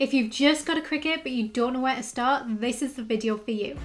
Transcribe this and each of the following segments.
If you've just got a Cricut but you don't know where to start, this is the video for you.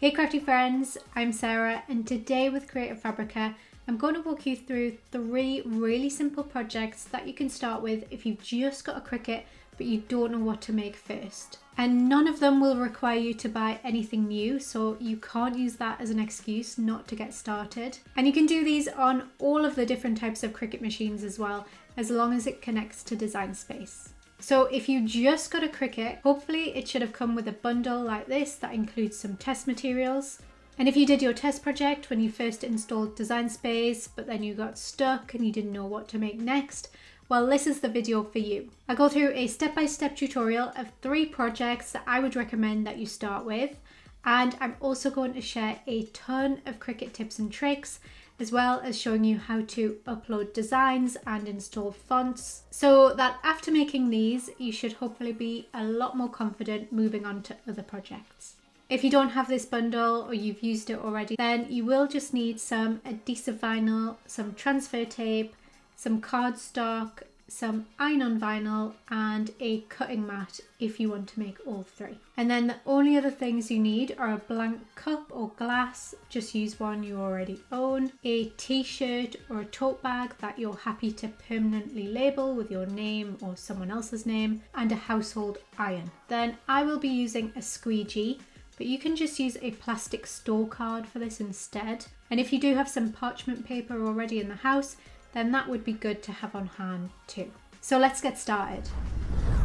Hey crafty friends, I'm Sarah, and today with Creative Fabrica, I'm going to walk you through 3 really simple projects that you can start with if you've just got a Cricut but you don't know what to make first. And none of them will require you to buy anything new, so you can't use that as an excuse not to get started. And you can do these on all of the different types of Cricut machines as well, as long as it connects to Design Space. So if you just got a Cricut, hopefully it should have come with a bundle like this that includes some test materials. And if you did your test project when you first installed Design Space, but then you got stuck and you didn't know what to make next, well, this is the video for you. I go through a step-by-step tutorial of 3 projects that I would recommend that you start with. And I'm also going to share a ton of Cricut tips and tricks, as well as showing you how to upload designs and install fonts, so that after making these, you should hopefully be a lot more confident moving on to other projects. If you don't have this bundle or you've used it already, then you will just need some adhesive vinyl, some transfer tape, some cardstock, some iron-on vinyl, and a cutting mat if you want to make all 3. And then the only other things you need are a blank cup or glass, just use one you already own, a t-shirt or a tote bag that you're happy to permanently label with your name or someone else's name, and a household iron. Then I will be using a squeegee, but you can just use a plastic store card for this instead. And if you do have some parchment paper already in the house, then that would be good to have on hand too. So let's get started.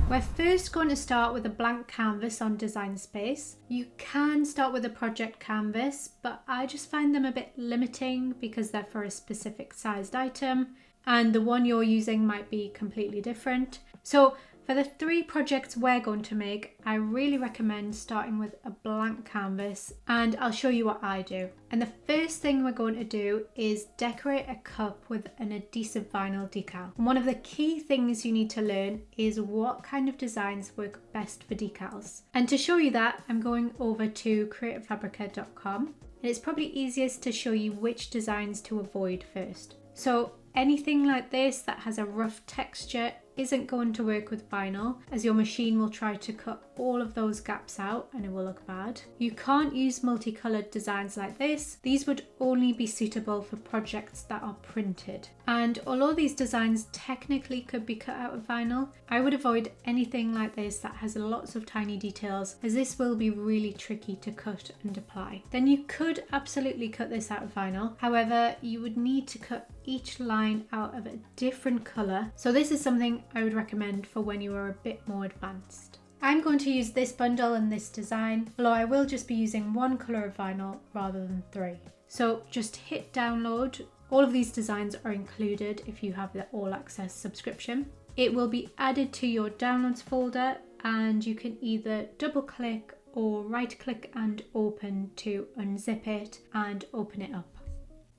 We're first going to start with a blank canvas on Design Space. You can start with a project canvas, but I just find them a bit limiting because they're for a specific sized item, and the one you're using might be completely different. So for the 3 projects we're going to make, I really recommend starting with a blank canvas, and I'll show you what I do. And the first thing we're going to do is decorate a cup with an adhesive vinyl decal. And one of the key things you need to learn is what kind of designs work best for decals. And to show you that, I'm going over to creativefabrica.com, and it's probably easiest to show you which designs to avoid first. So anything like this that has a rough texture isn't going to work with vinyl, as your machine will try to cut all of those gaps out and it will look bad. You can't use multicolored designs like this. These would only be suitable for projects that are printed. And although these designs technically could be cut out of vinyl, I would avoid anything like this that has lots of tiny details, as this will be really tricky to cut and apply. Then you could absolutely cut this out of vinyl. However, you would need to cut each line out of a different color. So this is something I would recommend for when you are a bit more advanced. I'm going to use this bundle and this design, although I will just be using 1 color of vinyl rather than 3. So just hit download. All of these designs are included if you have the all access subscription. It will be added to your downloads folder, and you can either double click or right click and open to unzip it and open it up.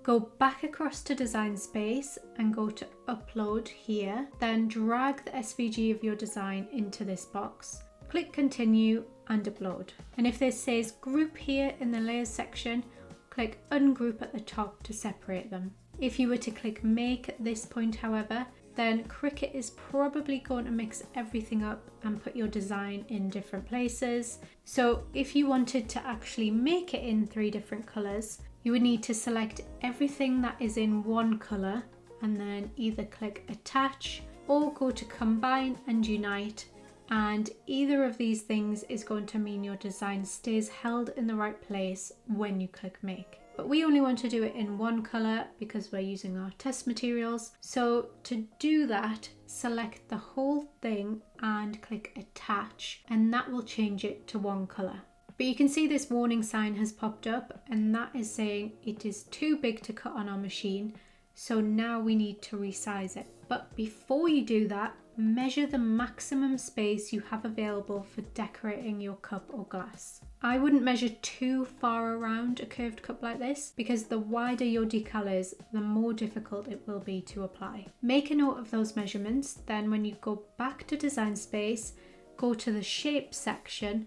Go back across to Design Space and go to Upload here, then drag the SVG of your design into this box. Click Continue and Upload. And if this says Group here in the Layers section, click Ungroup at the top to separate them. If you were to click Make at this point, however, then Cricut is probably going to mix everything up and put your design in different places. So if you wanted to actually make it in 3 different colors, you would need to select everything that is in 1 color and then either click Attach or go to Combine and Unite, and either of these things is going to mean your design stays held in the right place when you click Make. But we only want to do it in 1 color because we're using our test materials. So to do that, select the whole thing and click Attach, and that will change it to 1 color. But you can see this warning sign has popped up, and that is saying it is too big to cut on our machine, so now we need to resize it. But before you do that, measure the maximum space you have available for decorating your cup or glass. I wouldn't measure too far around a curved cup like this, because the wider your decal is, the more difficult it will be to apply. Make a note of those measurements, then when you go back to Design Space, go to the Shape section,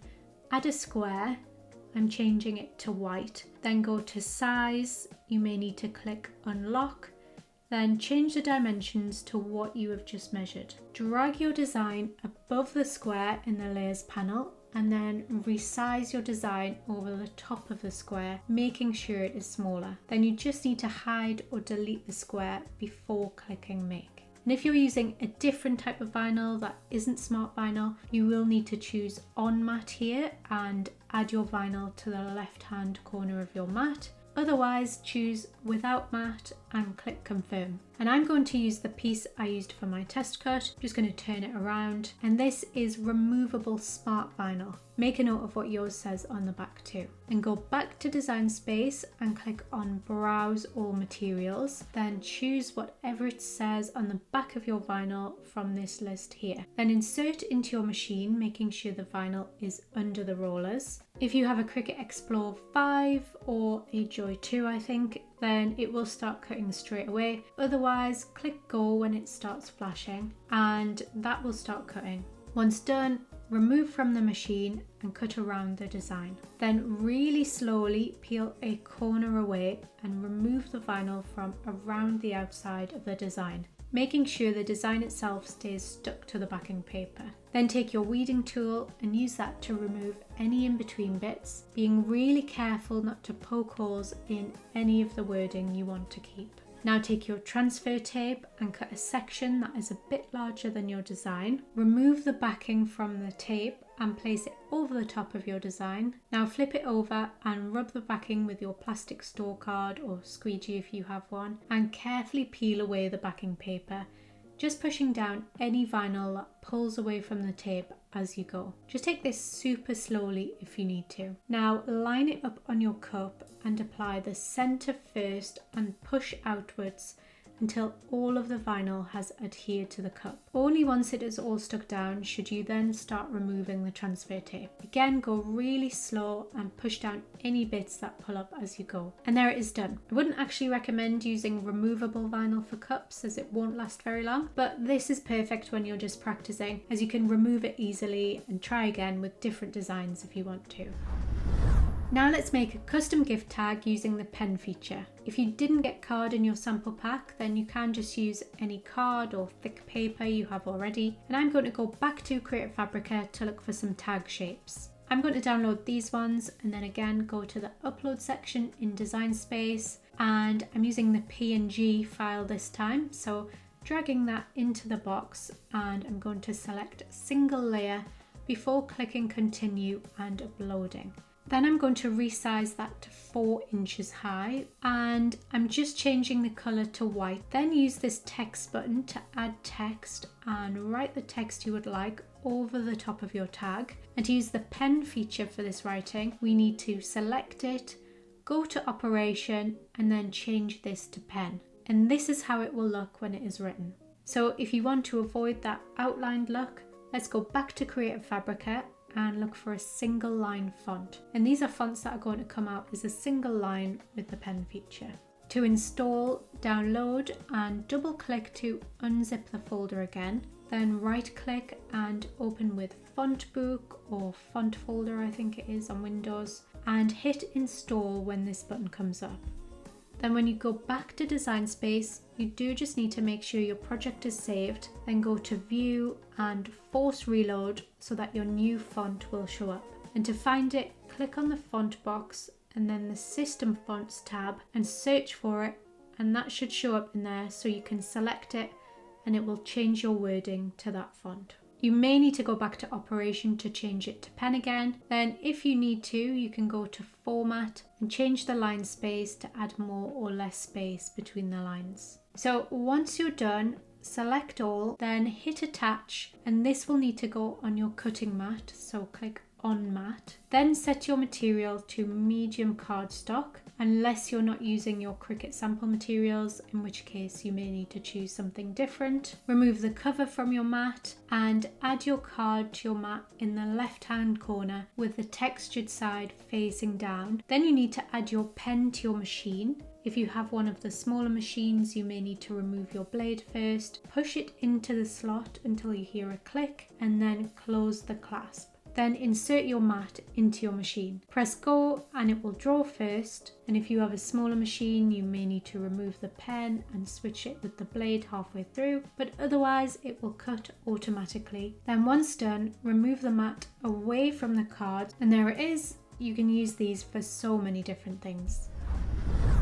add a square. I'm changing it to white. Then go to Size. You may need to click Unlock. then change the dimensions to what you have just measured. Drag your design above the square in the layers panel and then resize your design over the top of the square, making sure it is smaller. Then you just need to hide or delete the square before clicking make. And if you're using a different type of vinyl that isn't smart vinyl, you will need to choose on mat here and add your vinyl to the left hand corner of your mat. Otherwise, choose without mat and click confirm. And I'm going to use the piece I used for my test cut. I'm just going to turn it around, and this is removable smart vinyl. Make a note of what yours says on the back too. And go back to Design Space and click on Browse All Materials. Then choose whatever it says on the back of your vinyl from this list here. Then insert into your machine, making sure the vinyl is under the rollers. If you have a Cricut Explore 5 or a Joy 2, I think, then it will start cutting straight away. Otherwise, click go when it starts flashing and that will start cutting. Once done, remove from the machine and cut around the design. Then really slowly peel a corner away and remove the vinyl from around the outside of the design, making sure the design itself stays stuck to the backing paper. Then take your weeding tool and use that to remove any in-between bits, being really careful not to poke holes in any of the wording you want to keep. Now take your transfer tape and cut a section that is a bit larger than your design. Remove the backing from the tape and place it over the top of your design. Now flip it over and rub the backing with your plastic store card or squeegee if you have one, and carefully peel away the backing paper, just pushing down any vinyl that pulls away from the tape as you go. Just take this super slowly if you need to. Now line it up on your cup and apply the center first and push outwards until all of the vinyl has adhered to the cup. Only once it is all stuck down should you then start removing the transfer tape. Again, go really slow and push down any bits that pull up as you go. And there it is done. I wouldn't actually recommend using removable vinyl for cups as it won't last very long, but this is perfect when you're just practicing, as you can remove it easily and try again with different designs if you want to. Now let's make a custom gift tag using the pen feature. If you didn't get card in your sample pack, then you can just use any card or thick paper you have already. And I'm going to go back to Cricut Fabrica to look for some tag shapes. I'm going to download these ones and then again go to the upload section in Design Space, and I'm using the PNG file this time. So dragging that into the box, and I'm going to select single layer before clicking continue and uploading. Then I'm going to resize that to 4 inches high, and I'm just changing the color to white. Then use this text button to add text and write the text you would like over the top of your tag. And to use the pen feature for this writing, we need to select it, go to operation, and then change this to pen. And this is how it will look when it is written. So if you want to avoid that outlined look, let's go back to Creative Fabrica and look for a single line font. And these are fonts that are going to come out as a single line with the pen feature. To install, download and double click to unzip the folder again. Then right click and open with Font Book or Font Folder, I think it is, on Windows, and hit install when this button comes up. Then when you go back to Design Space, you do just need to make sure your project is saved, then go to View and force reload so that your new font will show up. And to find it, click on the font box and then the System Fonts tab and search for it, and that should show up in there, so you can select it and it will change your wording to that font. You may need to go back to operation to change it to pen again. Then if you need to, you can go to format and change the line space to add more or less space between the lines. So once you're done, select all, then hit attach, and this will need to go on your cutting mat. So click on mat, then set your material to medium cardstock, unless you're not using your Cricut sample materials, in which case you may need to choose something different. Remove the cover from your mat and add your card to your mat in the left hand corner with the textured side facing down. Then you need to add your pen to your machine. If you have one of the smaller machines, you may need to remove your blade first, push it into the slot until you hear a click, and then close the clasp. Then insert your mat into your machine. Press go and it will draw first, and if you have a smaller machine you may need to remove the pen and switch it with the blade halfway through, but otherwise it will cut automatically. Then once done, remove the mat away from the card, and there it is. You can use these for so many different things.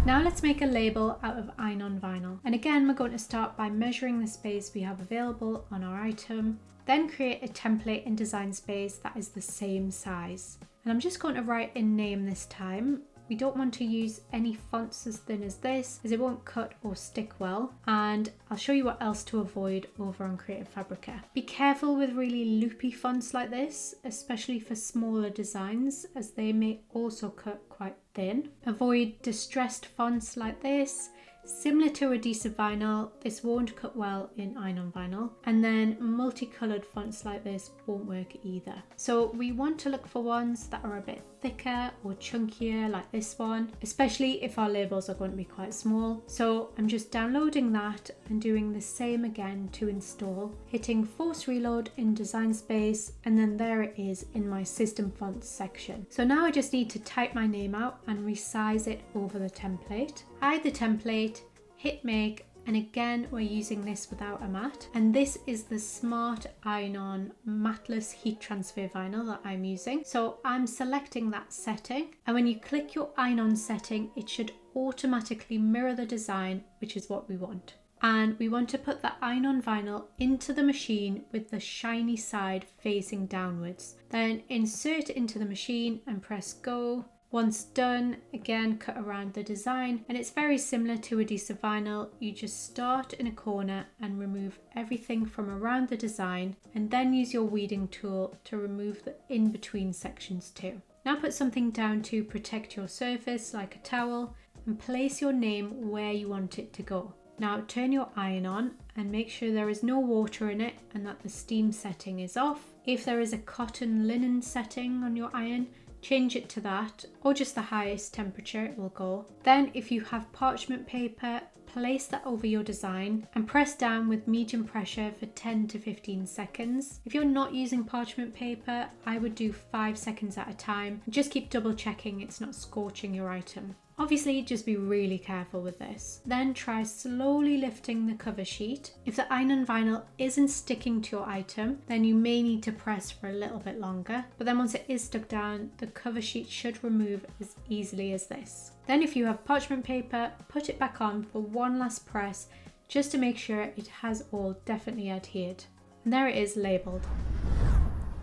Now let's make a label out of iron-on vinyl. And again, we're going to start by measuring the space we have available on our item, then create a template in Design Space that is the same size. And I'm just going to write in name this time. We don't want to use any fonts as thin as this, as it won't cut or stick well. And I'll show you what else to avoid over on Cricut Fabrica. Be careful with really loopy fonts like this, especially for smaller designs, as they may also cut quite thin. Avoid distressed fonts like this. Similar to adhesive vinyl, this won't cut well in iron-on vinyl, and then multicolored fonts like this won't work either. So we want to look for ones that are a bit thicker or chunkier like this one, especially if our labels are going to be quite small. So I'm just downloading that and doing the same again to install, hitting force reload in Design Space, and then there it is in my system fonts section. So now I just need to type my name out and resize it over the template. Hide the template, hit make, and again we're using this without a mat, and this is the Smart Iron-On matless heat transfer vinyl that I'm using. So I'm selecting that setting, and when you click your iron-on setting it should automatically mirror the design, which is what we want. And we want to put the iron-on vinyl into the machine with the shiny side facing downwards. Then insert it into the machine and press go. Once done, again cut around the design, and it's very similar to adhesive vinyl. You just start in a corner and remove everything from around the design, and then use your weeding tool to remove the in-between sections too. Now put something down to protect your surface like a towel, and place your name where you want it to go. Now turn your iron on and make sure there is no water in it and that the steam setting is off. If there is a cotton linen setting on your iron, change it to that, or just the highest temperature it will go. Then if you have parchment paper, place that over your design and press down with medium pressure for 10 to 15 seconds. If you're not using parchment paper, I would do 5 seconds at a time. Just keep double checking it's not scorching your item. Obviously, just be really careful with this. Then try slowly lifting the cover sheet. If the iron-on vinyl isn't sticking to your item, then you may need to press for a little bit longer. But then once it is stuck down, the cover sheet should remove as easily as this. Then if you have parchment paper, put it back on for one last press, just to make sure it has all definitely adhered. And there it is labelled.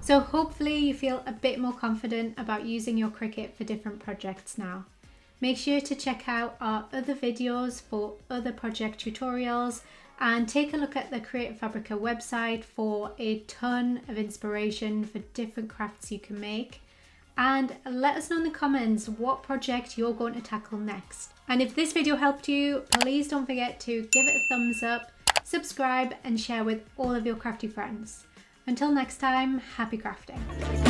So hopefully you feel a bit more confident about using your Cricut for different projects now. Make sure to check out our other videos for other project tutorials, and take a look at the Cricut Fabrica website for a ton of inspiration for different crafts you can make. And let us know in the comments what project you're going to tackle next. And if this video helped you, please don't forget to give it a thumbs up, subscribe and share with all of your crafty friends. Until next time, happy crafting.